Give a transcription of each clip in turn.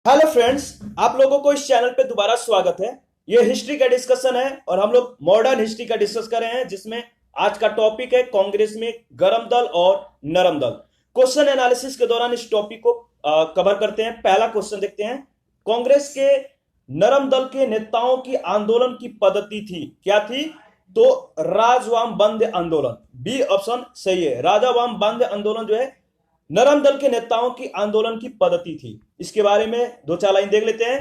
Hello friends, आप लोगों को इस चैनल पे दोबारा स्वागत है। ये हिस्ट्री का डिस्कशन है और हम लोग मॉडर्न हिस्ट्री का डिस्कस कर रहे हैं, जिसमें आज का टॉपिक है कांग्रेस में गरम दल और नरम दल। क्वेश्चन एनालिसिस के दौरान इस टॉपिक को कवर करते हैं। पहला क्वेश्चन देखते हैं। कांग्रेस के नरम दल के नेताओं की आंदोलन की पद्धति थी, क्या थी? तो राजवाम बंद आंदोलन, बी ऑप्शन सही है। राजावाम बंद आंदोलन जो है नरम दल के नेताओं की आंदोलन की पद्धति थी। इसके बारे में दो चार लाइन देख लेते हैं।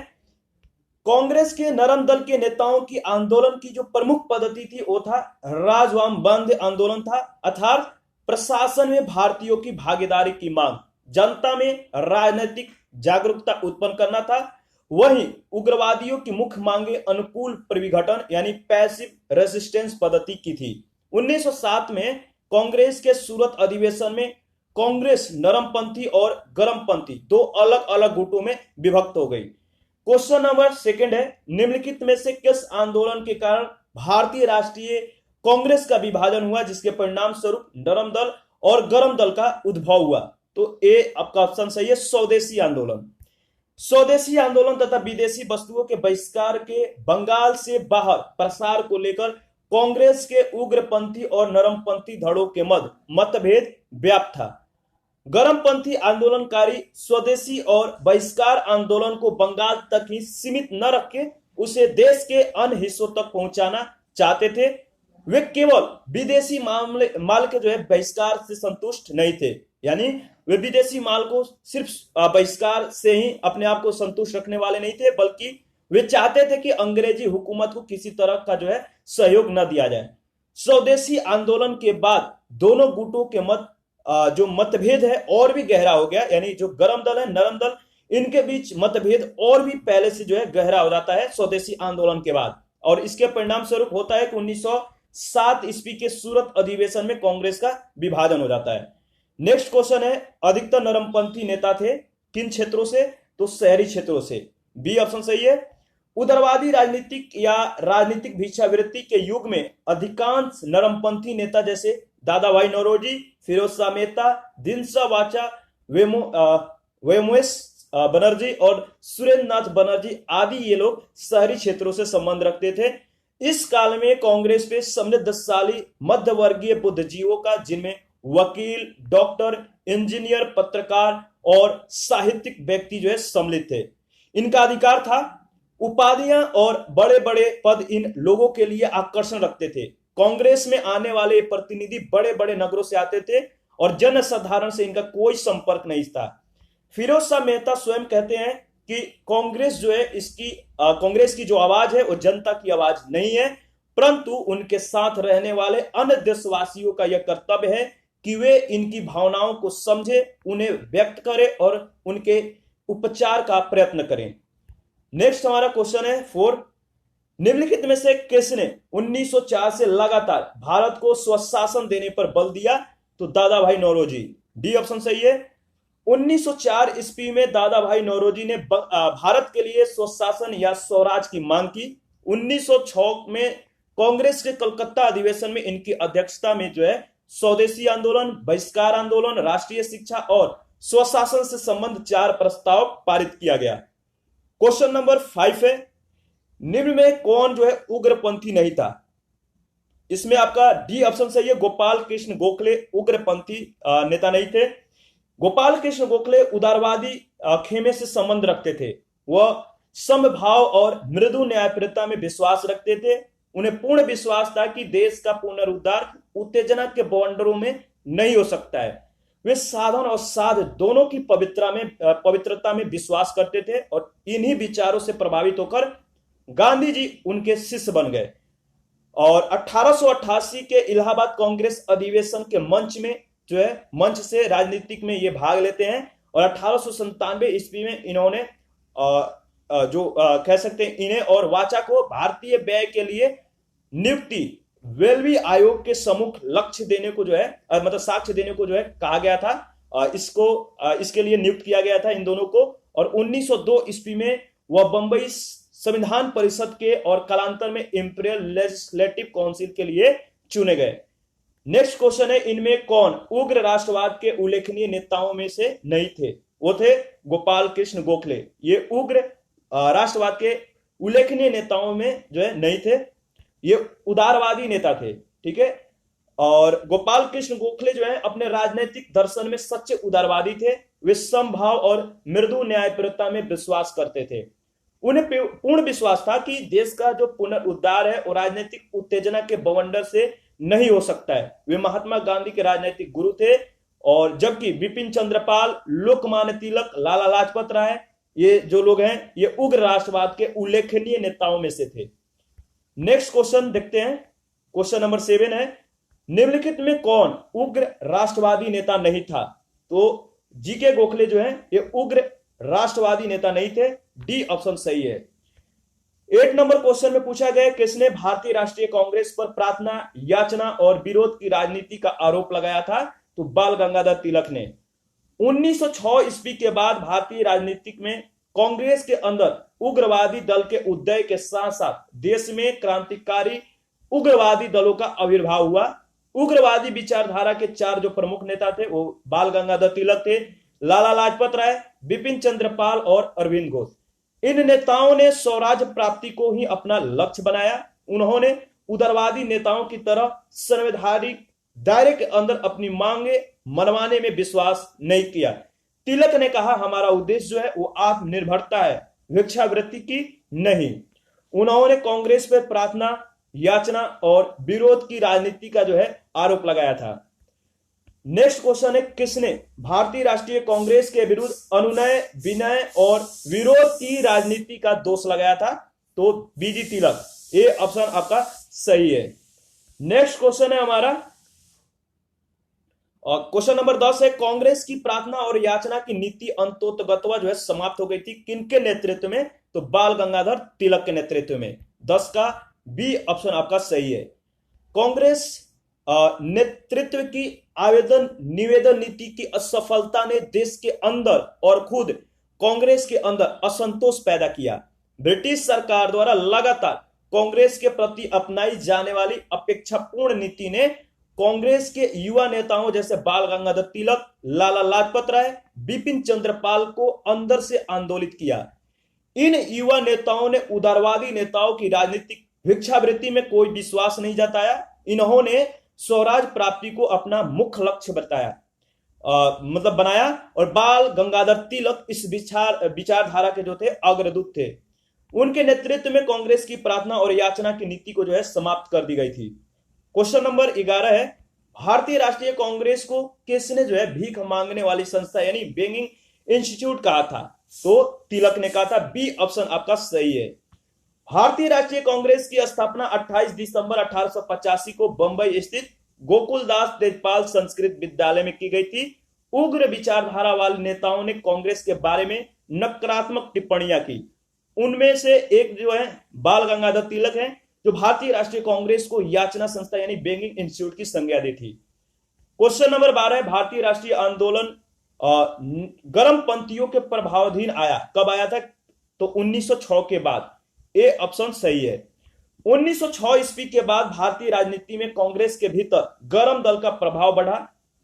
कांग्रेस के नरम दल के नेताओं की आंदोलन की जो प्रमुख पद्धति थी वो था राजवाम बंद आंदोलन था, अर्थात प्रशासन में भारतीयों की भागीदारी की मांग, जनता में राजनीतिक जागरूकता उत्पन्न करना था। वहीं उग्रवादियों की मुख्य मांगे अनुकूल प्रविघटन यानी पैसिव रेजिस्टेंस पद्धति की थी। 1907 में कांग्रेस के सूरत अधिवेशन में कांग्रेस नरमपंथी और गरमपंथी दो अलग अलग गुटों में विभक्त हो गई। क्वेश्चन नंबर सेकंड है, निम्नलिखित में से किस आंदोलन के कारण भारतीय राष्ट्रीय कांग्रेस का विभाजन हुआ, जिसके परिणाम स्वरूप नरम दल और गरम दल का उद्भव हुआ? तो ए आपका ऑप्शन सही है, स्वदेशी आंदोलन। स्वदेशी आंदोलन तथा विदेशी वस्तुओं के बहिष्कार के बंगाल से बाहर प्रसार को लेकर कांग्रेस के उग्रपंथी और नरमपंथी धड़ों के मध्य मतभेद व्याप्त था। गरमपंथी आंदोलनकारी स्वदेशी और बहिष्कार आंदोलन को बंगाल तक ही सीमित न रख के उसे देश के अन्य हिस्सों तक पहुंचाना चाहते थे। वे केवल विदेशी माल के जो है बहिष्कार से संतुष्ट नहीं थे, यानी वे विदेशी माल को सिर्फ बहिष्कार से ही अपने आप को संतुष्ट रखने वाले नहीं थे, बल्कि वे चाहते थे कि अंग्रेजी हुकूमत को किसी तरह का जो है सहयोग न दिया जाए। स्वदेशी आंदोलन के बाद दोनों गुटों के जो मतभेद है और भी गहरा हो गया, यानी जो गरम दल है नरम दल, इनके बीच मतभेद और भी पहले से जो है गहरा हो जाता है स्वदेशी आंदोलन के बाद। और इसके परिणाम स्वरूप होता है कि 1907 ईस्वी के सूरत अधिवेशन में कांग्रेस का विभाजन हो जाता है। नेक्स्ट क्वेश्चन है, अधिकतर नरमपंथी नेता थे किन क्षेत्रों से? तो शहरी क्षेत्रों से, बी ऑप्शन सही है। उदारवादी राजनीतिक या राजनीतिक भिक्षावृत्ति के युग में अधिकांश नरमपंथी नेता जैसे दादा भाई नौरोजी, फिरोज शाह मेहता, दिनसा वाचा, वेमोस बनर्जी और सुरेंद्र नाथ बनर्जी आदि ये लोग शहरी क्षेत्रों से संबंध रखते थे। इस काल में कांग्रेस पे समृद्धशाली मध्यवर्गीय बुद्धिजीवियों का, जिनमें वकील, डॉक्टर, इंजीनियर, पत्रकार और साहित्यिक व्यक्ति जो है सम्मिलित थे। इनका अधिकार था। उपाधियां और बड़े बड़े पद इन लोगों के लिए आकर्षण रखते थे। कांग्रेस में आने वाले प्रतिनिधि बड़े बड़े नगरों से आते थे और जनसाधारण से इनका कोई संपर्क नहीं था। फिरोज शाह मेहता स्वयं कहते हैं कि कांग्रेस जो है कांग्रेस की जो आवाज है वो जनता की आवाज नहीं है, परंतु उनके साथ रहने वाले अन्य देशवासियों का यह कर्तव्य है कि वे इनकी भावनाओं को समझे, उन्हें व्यक्त करें और उनके उपचार का प्रयत्न करें। नेक्स्ट हमारा क्वेश्चन है 4, निम्नलिखित में से किसने 1904 से लगातार भारत को स्वशासन देने पर बल दिया? तो दादा भाई नौरोजी, डी ऑप्शन सही है। 1904 ईस्वी में दादा भाई नौरोजी ने भारत के लिए स्वशासन या स्वराज की मांग की। 1906 में कांग्रेस के कलकत्ता अधिवेशन में इनकी अध्यक्षता में जो है स्वदेशी आंदोलन, बहिष्कार आंदोलन, राष्ट्रीय शिक्षा और स्वशासन से संबंध 4 प्रस्ताव पारित किया गया। क्वेश्चन नंबर 5 है, निम्न में कौन जो है उग्रपंथी नहीं था? इसमें आपका डी ऑप्शन सही है, गोपाल कृष्ण गोखले उग्रपंथी नेता नहीं थे। गोपाल कृष्ण गोखले उदारवादी खेमे से संबंध रखते थे। वह समभाव और मृदु न्यायप्रियता में विश्वास रखते थे। उन्हें पूर्ण विश्वास था कि देश का पुनरुद्धार उत्तेजना के बवंडरों में नहीं हो सकता है। वे साधन और साध दोनों की पवित्रता में विश्वास करते थे और इन्हीं विचारों से प्रभावित होकर गांधी जी उनके शिष्य बन गए और 1888 के इलाहाबाद कांग्रेस अधिवेशन के मंच से राजनीतिक में ये भाग लेते हैं और 1897 ईस्वी में इन्होंने कह सकते हैं इन्हें और वाचा को भारतीय व्यय के लिए नियुक्ति वेलवी आयोग के सम्मुख लक्ष्य देने को जो है मतलब साक्ष्य देने को जो है कहा गया था। इसके लिए नियुक्त किया गया था इन दोनों को। और 1902 ईस्वी में वह बंबई संविधान परिषद के और कालांतर में इंपीरियल लेजिस्लेटिव काउंसिल के लिए चुने गए। नेक्स्ट क्वेश्चन है, इनमें कौन उग्र राष्ट्रवाद के उल्लेखनीय नेताओं में से नहीं थे? वो थे गोपाल कृष्ण गोखले। ये उग्र राष्ट्रवाद के उल्लेखनीय नेताओं में जो है नहीं थे, ये उदारवादी नेता थे, ठीक है। और गोपाल कृष्ण गोखले जो है अपने राजनीतिक दर्शन में सच्चे उदारवादी थे। वे समभाव और मृदु न्यायप्रियता में विश्वास करते थे। उन्हें पूर्ण विश्वास था कि देश का जो पुनरुद्धार है वो राजनीतिक उत्तेजना के बवंडर से नहीं हो सकता है। वे महात्मा गांधी के राजनीतिक गुरु थे। और जबकि बिपिन चंद्रपाल, लोकमान्य तिलक, लाला लाजपत राय, ये जो लोग हैं ये उग्र राष्ट्रवाद के उल्लेखनीय नेताओं में से थे। नेक्स्ट क्वेश्चन देखते हैं। क्वेश्चन नंबर 7 है, निम्नलिखित में कौन उग्र राष्ट्रवादी नेता नहीं था? तो जीके गोखले जो है ये उग्र राष्ट्रवादी नेता नहीं थे। डी ऑप्शन सही है। 8 नंबर क्वेश्चन में पूछा गया किसने भारतीय राष्ट्रीय कांग्रेस पर प्रार्थना, याचना और विरोध की राजनीति का आरोप लगाया था? तो बाल गंगाधर तिलक ने। 1906 ईस्वी के बाद भारतीय राजनीति में कांग्रेस के अंदर उग्रवादी दल के उदय के साथ साथ देश में क्रांतिकारी उग्रवादी दलों का आविर्भाव हुआ। उग्रवादी विचारधारा के 4 जो प्रमुख नेता थे वो बाल गंगाधर तिलक थे, लाला लाजपत राय, बिपिन चंद्रपाल और अरविंद घोष। इन नेताओं ने स्वराज्य प्राप्ति को ही अपना लक्ष्य बनाया। उन्होंने उदारवादी नेताओं की तरह संवैधानिक दायरे के अंदर अपनी मांगे मनवाने में विश्वास नहीं किया। तिलक ने कहा हमारा उद्देश्य जो है वो आत्मनिर्भरता है, भिक्षावृत्ति की नहीं। उन्होंने कांग्रेस पर प्रार्थना, याचना और विरोध की राजनीति का जो है आरोप लगाया था। नेक्स्ट क्वेश्चन है, किसने भारतीय राष्ट्रीय कांग्रेस के विरुद्ध अनुनय, विनय और विरोध की राजनीति का दोष लगाया था? तो बीजी तिलक। ये ऑप्शन आपका सही है। नेक्स्ट क्वेश्चन है हमारा और क्वेश्चन नंबर 10 है, कांग्रेस की प्रार्थना और याचना की नीति अंतोतगत्वा जो है समाप्त हो गई थी किनके नेतृत्व में? तो बाल गंगाधर तिलक के नेतृत्व में। 10 का बी ऑप्शन आपका सही है। कांग्रेस नेतृत्व की आवेदन निवेदन नीति की असफलता ने देश के अंदर और खुद कांग्रेस के अंदर असंतोष पैदा किया। ब्रिटिश सरकार द्वारा लगातार कांग्रेस के प्रति अपनाई जाने वाली अपेक्षापूर्ण नीति ने कांग्रेस के युवा नेताओं जैसे बाल गंगाधर तिलक, लाला लाजपत राय, बिपिन चंद्रपाल को अंदर से आंदोलित किया। इन युवा नेताओं ने उदारवादी नेताओं की राजनीतिक भिक्षावृत्ति में कोई विश्वास नहीं जताया। इन्होंने स्वराज प्राप्ति को अपना मुख्य लक्ष्य बनाया और बाल गंगाधर तिलक इस विचारधारा के जो थे अग्रदूत थे। उनके नेतृत्व में कांग्रेस की प्रार्थना और याचना की नीति को जो है समाप्त कर दी गई थी। क्वेश्चन नंबर 11 है, भारतीय राष्ट्रीय कांग्रेस को किसने जो है भीख मांगने वाली संस्था यानी बेगिंग इंस्टीट्यूट कहा था? तो तिलक ने कहा था। बी ऑप्शन आपका सही है। भारतीय राष्ट्रीय कांग्रेस की स्थापना 28 दिसंबर 1885 को बंबई स्थित गोकुलदास तेजपाल संस्कृत विद्यालय में की गई थी। उग्र विचारधारा वाले नेताओं ने कांग्रेस के बारे में नकारात्मक टिप्पणियां की। उनमें से एक जो है बाल गंगाधर तिलक है जो भारतीय राष्ट्रीय कांग्रेस को याचना संस्था यानी बेगिंग इंस्टीट्यूट की संज्ञा दी थी। क्वेश्चन नंबर 12 है, भारतीय राष्ट्रीय आंदोलन गर्मपंथियों के प्रभावाधीन आया, कब आया था? तो 1906 के बाद। ए ऑप्शन सही है। 1906 ईस्वी के बाद भारतीय राजनीति में कांग्रेस के भीतर गर्म दल का प्रभाव बढ़ा।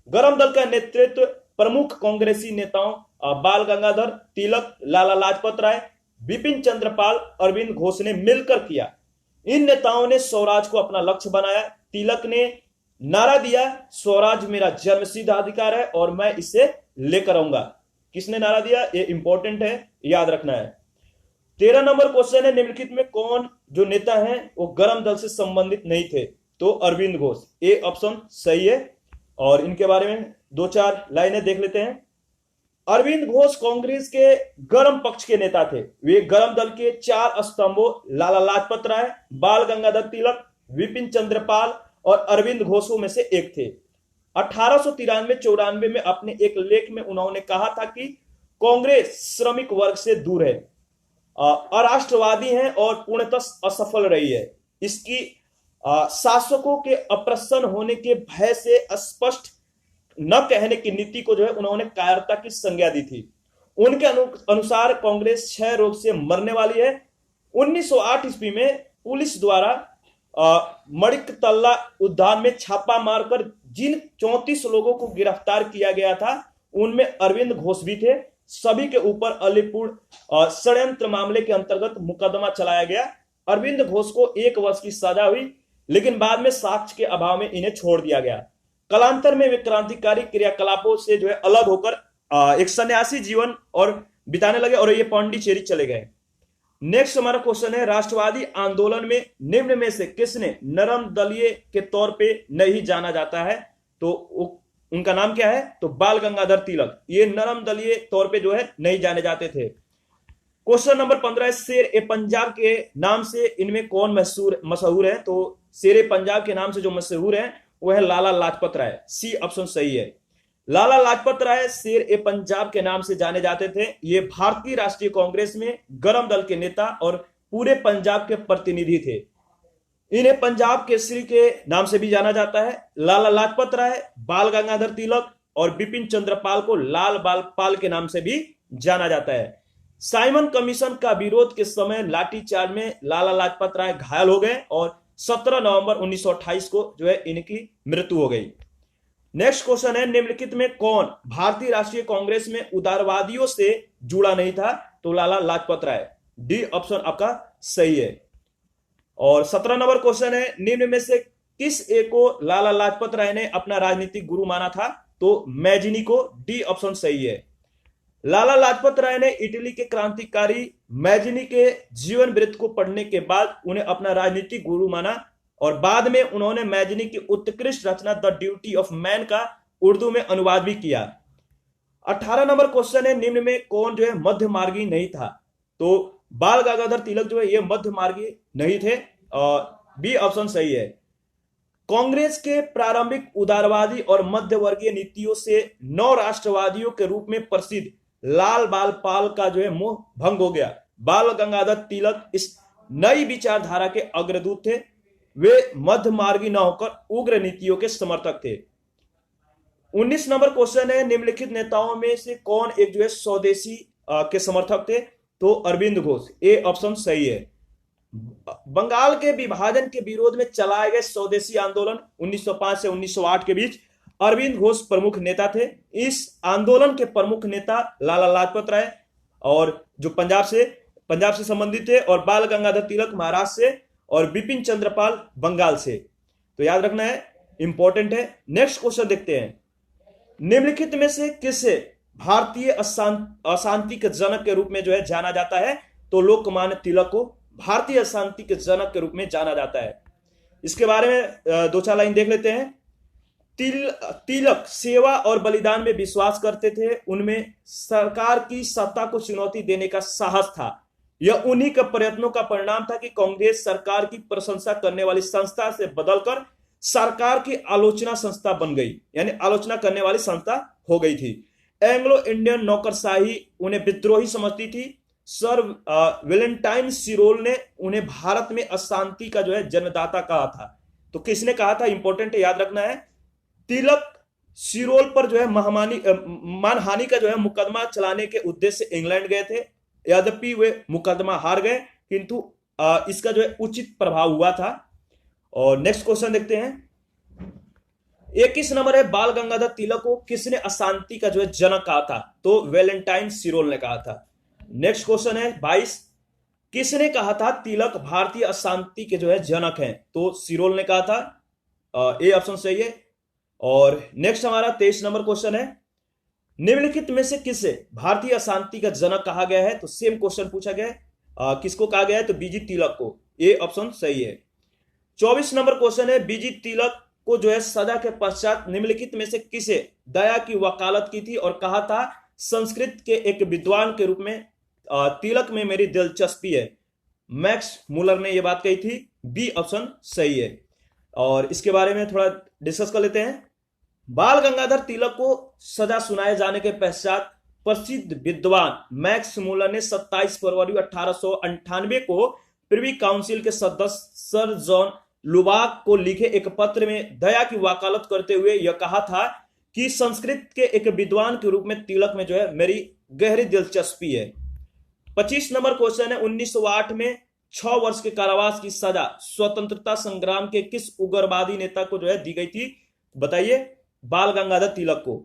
गर्म दल का नेतृत्व प्रमुख कांग्रेसी नेताओं बाल गंगाधर तिलक, लाला लाजपत राय, बिपिन चंद्रपाल, अरविंद घोष ने मिलकर किया। इन नेताओं ने स्वराज को अपना लक्ष्य बनाया। तिलक ने नारा दिया, स्वराज मेरा जन्मसिद्ध अधिकार है और मैं इसे लेकर आऊंगा। किसने नारा दिया? ये इंपॉर्टेंट है, याद रखना है। 13 नंबर क्वेश्चन है, निम्नलिखित में कौन जो नेता है वो गर्म दल से संबंधित नहीं थे? तो अरविंद घोष। ए ऑप्शन सही है। और इनके बारे में 2-4 लाइनें देख लेते हैं। अरविंद घोष कांग्रेस के गर्म पक्ष के नेता थे। वे गर्म दल के 4 स्तंभों लाला लाजपत राय, बाल गंगाधर तिलक, विपिन चंद्रपाल और अरविंद घोषों में से एक थे। 1893-94 में अपने एक लेख में उन्होंने कहा था कि कांग्रेस श्रमिक वर्ग से दूर है, अराष्ट्रवादी है और पूर्णतः असफल रही है। इसकी शासकों के अप्रसन्न होने के भय से स्पष्ट न कहने की नीति को जो है उन्होंने कायरता की संज्ञा दी थी। उनके अनुसार कांग्रेस क्षय रोग से मरने वाली है। 1908 ईस्वी में पुलिस द्वारा मणिकतल्ला उद्यान में छापा मारकर जिन 34 लोगों को गिरफ्तार किया गया था उनमें अरविंद घोष भी थे। सभी के ऊपर अलीपुर षड्यंत्र मामले के अंतर्गत मुकदमा चलाया गया। अरविंद घोष को 1 वर्ष की सजा हुई, लेकिन बाद में साक्ष्य के अभाव में इन्हें छोड़ दिया गया। कालांतर में वे क्रांतिकारी क्रियाकलापों से जो है अलग होकर एक सन्यासी जीवन और बिताने लगे और ये पांडिचेरी चले गए। नेक्स्ट हमारा क्वेश्चन है, राष्ट्रवादी आंदोलन में निम्न में से किसने नरम दलीय के तौर पे नहीं जाना जाता है? तो उनका नाम क्या है? तो बाल गंगाधर तिलक। ये नरम दलीय तौर पे जो है नहीं जाने जाते थे। क्वेश्चन नंबर 15 है, शेर ए पंजाब के नाम से इनमें कौन मशहूर है? तो शेर ए पंजाब के नाम से जो मशहूर है वो है लाला लाजपत राय। सी ऑप्शन सही है। लाला लाजपत राय शेर ए पंजाब के नाम से जाने जाते थे। ये भारतीय राष्ट्रीय कांग्रेस में गरम दल के नेता और पूरे पंजाब के प्रतिनिधि थे। इन्हें पंजाब केसरी के नाम से भी जाना जाता है। लाला लाजपत राय, बाल गंगाधर तिलक और बिपिन चंद्र पाल को लाल बाल पाल के नाम से भी जाना जाता है। साइमन कमीशन का विरोध के समय लाठीचार्ज में लाला लाजपत राय घायल हो गए और 17 नवंबर 1928 को जो है इनकी मृत्यु हो गई। नेक्स्ट क्वेश्चन है, निम्नलिखित में कौन भारतीय राष्ट्रीय कांग्रेस में उदारवादियों से जुड़ा नहीं था? तो लाला लाजपत राय। डी ऑप्शन आपका सही है। और 17 नंबर क्वेश्चन है, निम्न में से किस एक को लाला लाजपत राय ने अपना राजनीतिक गुरु माना था? तो मैजिनी को। डी ऑप्शन सही है। लाला लाजपत राय ने इटली के क्रांतिकारी मैजिनी के जीवन वृत्त को पढ़ने के बाद उन्हें अपना राजनीतिक गुरु माना और बाद में उन्होंने मैजिनी की उत्कृष्ट रचना द ड्यूटी ऑफ मैन का उर्दू में अनुवाद भी किया। 18 नंबर क्वेश्चन है, निम्न में कौन जो है मध्य मार्गी नहीं था? तो बाल गंगाधर तिलक जो है ये मध्य मार्गी नहीं थे। बी ऑप्शन सही है। कांग्रेस के प्रारंभिक उदारवादी और मध्यवर्गीय नीतियों से नौ राष्ट्रवादियों के रूप में प्रसिद्ध लाल बाल पाल का जो है मोह भंग हो गया। बाल गंगाधर तिलक इस नई विचारधारा के अग्रदूत थे। वे मध्य मार्गी न होकर उग्र नीतियों के समर्थक थे। 19 नंबर क्वेश्चन है, निम्नलिखित नेताओं में से कौन एक जो है स्वदेशी के समर्थक थे? तो अरविंद घोष। ए ऑप्शन सही है। बंगाल के विभाजन के विरोध में चलाए गए स्वदेशी आंदोलन 1905 से 1908 के बीच अरविंद घोष प्रमुख नेता थे। इस आंदोलन के प्रमुख नेता लाला लाजपत राय और जो पंजाब से संबंधित थे और बाल गंगाधर तिलक महाराष्ट्र से और बिपिन चंद्रपाल बंगाल से। तो याद रखना है, इंपॉर्टेंट है। नेक्स्ट क्वेश्चन देखते हैं, निम्नलिखित में से किसे भारतीय अशांति के जनक के रूप में जो है जाना जाता है? तो लोकमान्य तिलक को भारतीय अशांति के जनक के रूप में जाना जाता है। इसके बारे में 2-4 लाइन देख लेते हैं। तिलक सेवा और बलिदान में विश्वास करते थे। उनमें सरकार की सत्ता को चुनौती देने का साहस था। यह उन्हीं के प्रयत्नों का परिणाम था कि कांग्रेस सरकार की प्रशंसा करने वाली संस्था से बदलकर सरकार की आलोचना संस्था बन गई, यानी आलोचना करने वाली संस्था हो गई थी। एंग्लो इंडियन नौकरशाही उन्हें विद्रोही समझती थी। सर वेलेंटाइन सिरोल ने उन्हें भारत में अशांति का जो है जन्मदाता कहा था। तो किसने कहा था? इंपॉर्टेंट है, याद रखना है। तिलक सिरोल पर जो है मानहानि का जो है मुकदमा चलाने के उद्देश्य से इंग्लैंड गए थे। यद्यपि वे मुकदमा हार गए, किंतु इसका जो है उचित प्रभाव हुआ था। और नेक्स्ट क्वेश्चन देखते हैं। 21 नंबर है, बाल गंगाधर तिलक को किसने अशांति का जो है जनक कहा था? तो वेलेंटाइन सिरोल ने कहा था। नेक्स्ट क्वेश्चन है 22, किसने कहा था तिलक भारतीय अशांति के जो है जनक हैं? तो सिरोल ने कहा था। ए ऑप्शन सही है। और नेक्स्ट हमारा 23 नंबर क्वेश्चन है, निम्नलिखित में से किसे भारतीय अशांति का जनक कहा गया है? तो सेम क्वेश्चन पूछा गया है। किसको कहा गया है? तो बीजी तिलक को। ए ऑप्शन सही है। 24 नंबर क्वेश्चन है, बीजी तिलक को जो है सजा के पश्चात निम्नलिखित में से किसे दया की वकालत की थी और कहा था संस्कृत के एक विद्वान के रूप में तिलक में मेरी दिलचस्पी है? मैक्स मुलर ने यह बात कही थी। बी ऑप्शन सही है। और इसके बारे में थोड़ा डिस्कस कर लेते हैं। बाल गंगाधर तिलक को सजा सुनाए जाने के पश्चात प्रसिद्ध विद्वान मैक्स मुलर ने 27 फरवरी 1898 को प्रिवी काउंसिल के सदस्य सर जॉन लुबाक को लिखे एक पत्र में दया की वकालत करते हुए यह कहा था कि संस्कृत के एक विद्वान के रूप में तिलक में जो है मेरी गहरी दिलचस्पी है। 25 नंबर क्वेश्चन है, 1908 में 6 वर्ष के कारावास की सजा स्वतंत्रता संग्राम के किस उग्रवादी नेता को जो है दी गई थी? बताइए। बाल गंगाधर तिलक को।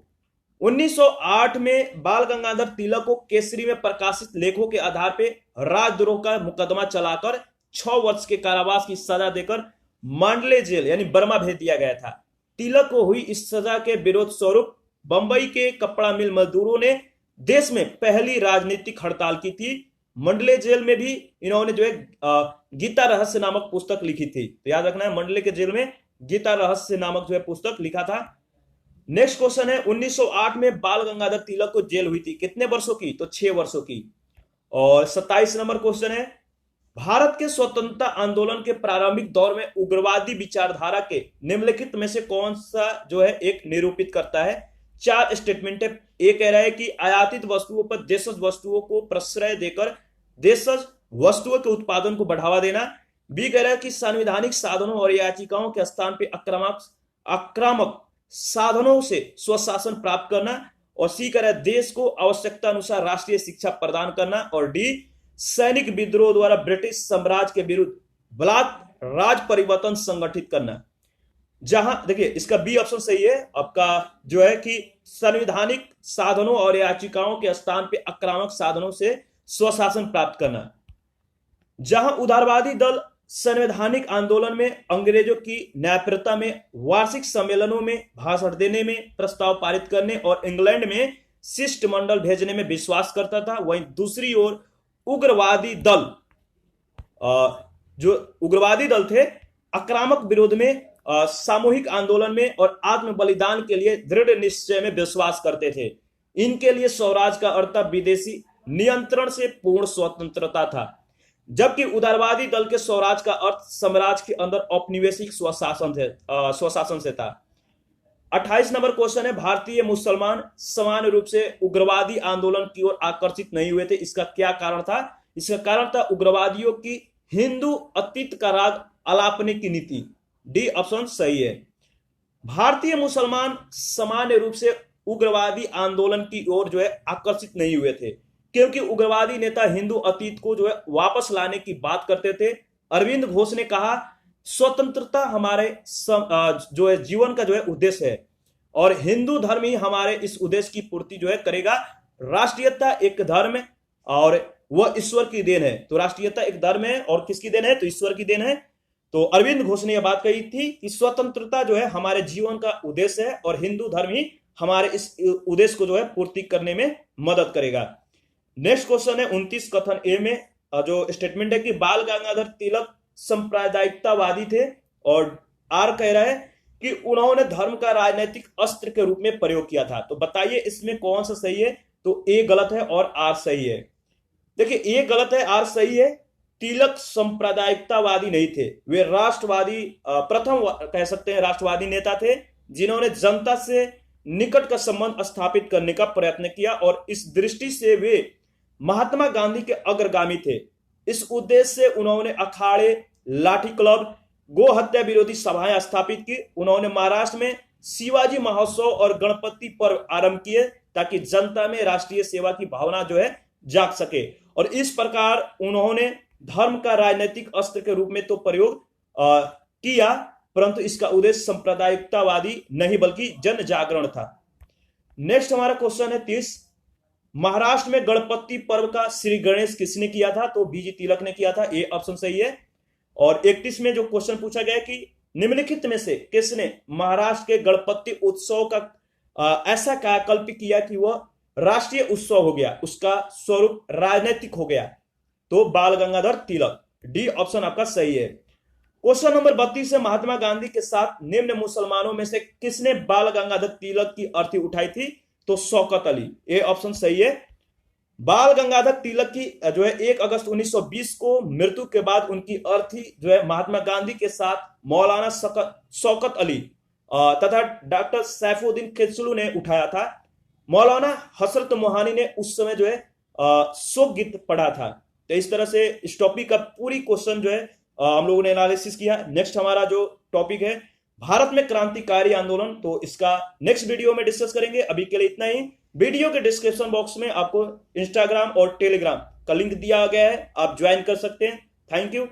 1908 में बाल गंगाधर तिलक को केसरी में प्रकाशित लेखों के आधार पर राजद्रोह का मुकदमा चलाकर 6 वर्ष के कारावास की सजा देकर मांडले जेल यानी बर्मा भेज दिया गया था। तिलक को हुई इस सजा के विरोध स्वरूप बंबई के कपड़ा मिल मजदूरों ने देश में पहली राजनीतिक हड़ताल की थी। मंडले जेल में भी इन्होंने जो है गीता रहस्य नामक पुस्तक लिखी थी। तो याद रखना है, मंडले के जेल में गीता रहस्य नामक जो है पुस्तक लिखा था। नेक्स्ट क्वेश्चन है, 1908 में बाल गंगाधर तिलक को जेल हुई थी, कितने वर्षों की? तो 6 वर्षों की। और 27 नंबर क्वेश्चन है, भारत के स्वतंत्रता आंदोलन के प्रारंभिक दौर में उग्रवादी विचारधारा के निम्नलिखित में से कौन सा जो है एक निरूपित करता है? 4 स्टेटमेंट है। ए कह रहा है कि आयातित वस्तुओं पर देशज वस्तुओं को प्रश्रय देकर देशज वस्तुओं के उत्पादन को बढ़ावा देना। बी कह रहा है कि संवैधानिक साधनों और याचिकाओं के स्थान पर आक्रामक साधनों से स्वशासन प्राप्त करना। और सी कह रहा है देश को आवश्यकता अनुसार राष्ट्रीय शिक्षा प्रदान करना। और डी सैनिक विद्रोह द्वारा ब्रिटिश साम्राज्य के विरुद्ध बलात् राज परिवर्तन संगठित करना। जहां देखिए इसका बी ऑप्शन सही है आपका, जो है कि संवैधानिक साधनों और याचिकाओं के स्थान पर आक्रामक साधनों से स्वशासन प्राप्त करना। जहां उदारवादी दल संवैधानिक आंदोलन में अंग्रेजों की न्यायप्रियता में वार्षिक सम्मेलनों में भाषण देने में प्रस्ताव पारित करने और इंग्लैंड में शिष्टमंडल भेजने में विश्वास करता था, वहीं दूसरी ओर उग्रवादी दल जो उग्रवादी दल थे आक्रामक विरोध में सामूहिक आंदोलन में और आत्म बलिदान के लिए दृढ़ निश्चय में विश्वास करते थे। इनके लिए स्वराज का अर्थ विदेशी नियंत्रण से पूर्ण स्वतंत्रता था, जबकि उदारवादी दल के स्वराज का अर्थ साम्राज्य के अंदर औपनिवेशिक स्वशासन से था। 28 नंबर क्वेश्चन है, भारतीय मुसलमान समान रूप से उग्रवादी आंदोलन की ओर आकर्षित नहीं हुए थे, इसका क्या कारण था? इसका कारण था उग्रवादियों की हिंदू अतीत का राग अलापने की नीति। डी ऑप्शन सही है। भारतीय मुसलमान सामान्य रूप से उग्रवादी आंदोलन की ओर जो है आकर्षित नहीं हुए थे, क्योंकि उग्रवादी नेता हिंदू अतीत को जो है वापस लाने की बात करते थे। अरविंद घोष ने कहा स्वतंत्रता हमारे जो है जीवन का जो है उद्देश्य है और हिंदू धर्म ही हमारे इस उद्देश्य की पूर्ति जो है करेगा। राष्ट्रीयता एक धर्म है और वह ईश्वर की देन है। तो राष्ट्रीयता एक धर्म है और किसकी देन है? तो ईश्वर की देन है। तो अरविंद घोष ने यह बात कही थी कि स्वतंत्रता जो है हमारे जीवन का उद्देश्य है और हिंदू धर्म ही हमारे इस उद्देश्य को जो है पूर्ति करने में मदद करेगा। नेक्स्ट क्वेश्चन है 29 कथन ए में जो स्टेटमेंट है कि बाल गंगाधर तिलक सांप्रदायिकतावादी थे और आर कह रहा है कि उन्होंने धर्म का राजनीतिक अस्त्र के रूप में प्रयोग किया था। तो बताइए इसमें कौन सा सही है? तो ए गलत है और आर सही है। देखिए ए गलत है, आर सही है। तिलक सांप्रदायिकतावादी नहीं थे, वे राष्ट्रवादी प्रथम कह सकते हैं राष्ट्रवादी नेता थे, जिन्होंने जनता से निकट का संबंध स्थापित करने का प्रयत्न किया और इस दृष्टि से वे महात्मा गांधी के अग्रगामी थे। इस उद्देश्य से उन्होंने अखाड़े, लाठी क्लब, गो हत्या विरोधी सभाएं स्थापित की। उन्होंने महाराष्ट्र में शिवाजी महोत्सव और गणपति पर्व आरंभ किए ताकि जनता में राष्ट्रीय सेवा की भावना जो है जाग सके और इस प्रकार उन्होंने धर्म का राजनीतिक अस्त्र के रूप में तो प्रयोग किया, परंतु इसका उद्देश्य सांप्रदायिकतावादी नहीं बल्कि जन जागरण था। नेक्स्ट हमारा क्वेश्चन है 30, महाराष्ट्र में गणपति पर्व का श्री गणेश किसने किया था? तो बीजी तिलक ने किया था, ए ऑप्शन सही है। और 31 में जो क्वेश्चन पूछा गया कि निम्नलिखित में से किसने महाराष्ट्र के गणपति उत्सव का ऐसा कायाकल्प किया कि वह राष्ट्रीय उत्सव हो गया, उसका स्वरूप राजनीतिक हो गया? तो बाल गंगाधर तिलक, डी ऑप्शन आपका सही है। क्वेश्चन नंबर 32 है, महात्मा गांधी के साथ निम्न मुसलमानों में से किसने बाल गंगाधर तिलक की अर्थी उठाई थी? तो शौकत अली, ए ऑप्शन सही है। बाल गंगाधर तिलक की जो है 1 अगस्त 1920 को मृत्यु के बाद उनकी अर्थी जो है महात्मा गांधी के साथ मौलाना शौकत अली तथा डॉक्टर सैफुद्दीन खिलजी ने उठाया था। मौलाना हसरत मोहानी ने उस समय जो है शोक गीत पढ़ा था। तो इस तरह से इस टॉपिक का पूरी क्वेश्चन जो है हम लोगों ने एनालिसिस किया। नेक्स्ट हमारा जो टॉपिक है भारत में क्रांतिकारी आंदोलन, तो इसका नेक्स्ट वीडियो में डिस्कस करेंगे। अभी के लिए इतना ही। वीडियो के डिस्क्रिप्शन बॉक्स में आपको इंस्टाग्राम और टेलीग्राम का लिंक दिया गया है, आप ज्वाइन कर सकते हैं। Thank you.